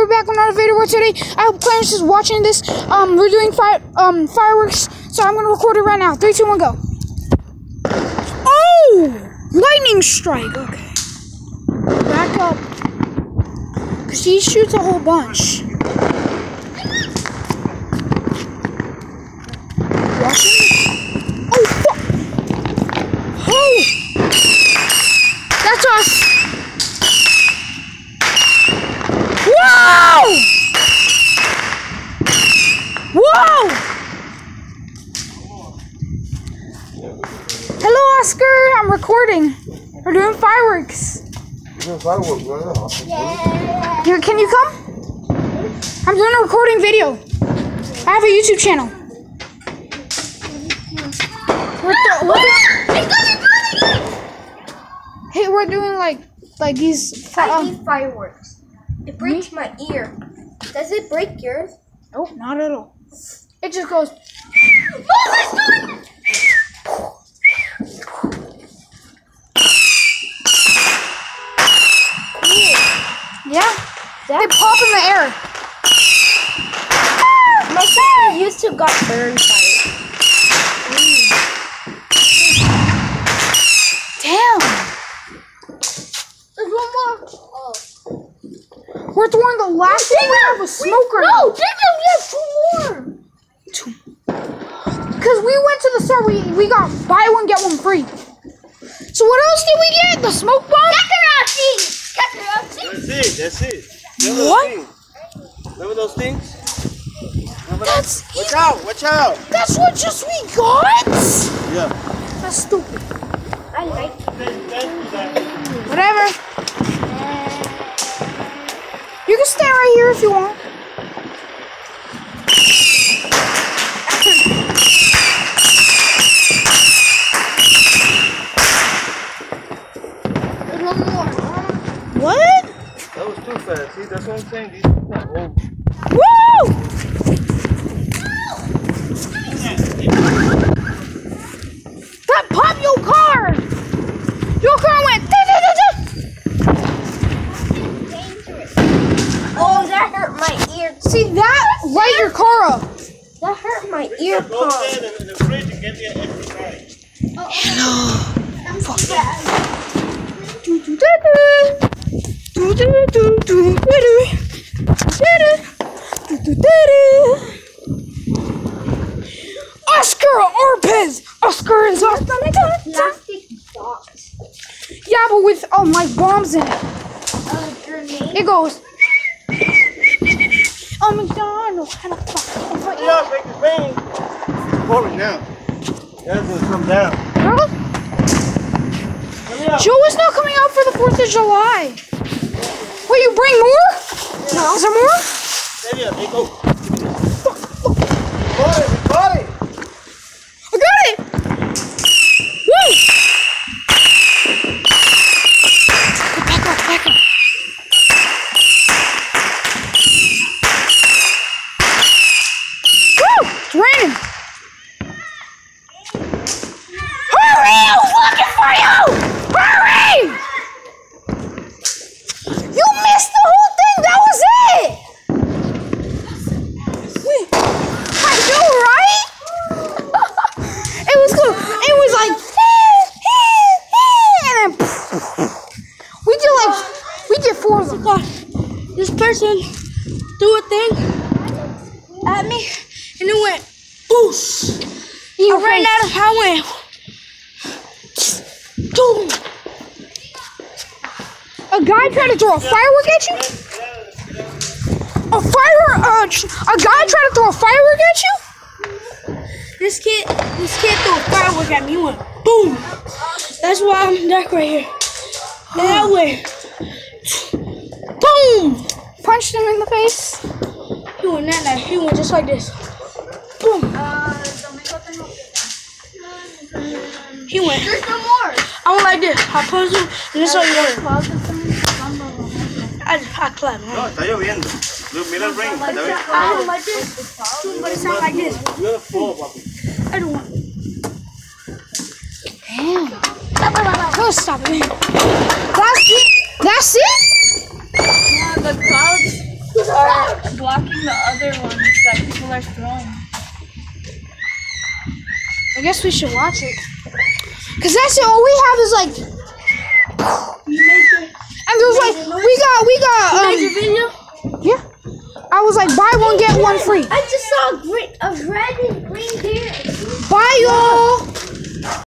we're back with another video where today I hope Clarence is watching this. We're doing fireworks, so I'm gonna record it right now. 3, 2, 1, go. Oh! Lightning strike, okay. Back up. Cause he shoots a whole bunch. Watching? Oh fuck! Oh! That's us! Whoa! Whoa! Hello, Oscar. I'm recording. We're doing fireworks. You're doing fireworks, right? Yeah. Can you come? I'm doing a recording video. I have a YouTube channel. Hey, we're doing like these. I hate fireworks. It breaks my ear. Does it break yours? Nope, not at all. It just goes. Yeah, they pop in the air. My sister used to got burned by it. Damn. There's one more. Oh. We're throwing the last one. We have a smoker. No, Jacob, we have 2 more. 2. Because we went to the store, we got buy one get one free. So what else did we get? The smoke bomb? That's it. What? Remember those things? That's Watch out! Watch out! That's what just we got? Yeah. That's stupid. I like it. Whatever. You can stay right here if you want. There's one more. What? That was too fast. See, that's what I'm saying. These things are old. Woo! That popped your car! Your car went. Oh, that hurt my ear. See that? Light your car up. That hurt my ear Go pump. there in the fridge and get the extra fries. Hello. Fuck. Oscar Orpez! Oscar is off the Plastic box. Yeah, but with like bombs in it. Grenade. It goes. Oh McDonald, how the fuck? Yeah, make it rain. It's pouring now. That's gonna come down. Girl? Hurry up. Joe is not coming out for the 4th of July. Wait, you bring more? No. Is there more? There you go. Got it. I got it! Woo! Back up. Woo! It's raining. Hurry! I was looking for you! Hurry! You missed the whole thing! That was it! I know, right? It was cool. It was like, and then we did 4 of them. This person threw a thing at me, and it went boost. I ran out of how it went. Boom. A guy tried to throw a firework at you? A guy tried to throw a firework at you? This kid threw a firework at me. He went boom. That's why I'm dark right here. And that went boom. Punched him in the face. He went that night. He went just like this. Boom. He went. There's no more. I went like this. I punched him, and this is how you went. I clapped. No, está lloviendo. Look, mira el rain. I went like this, but it sounded like this. You're full, papi. I don't want. Damn. Oh, stop it. That's it? Yeah, the clouds. starts growing. I guess we should watch it. Cause that's it. All we have is like, and there's like we got Made a video? yeah. I was like buy one get one free. I just saw a red and green deer. Bye y'all.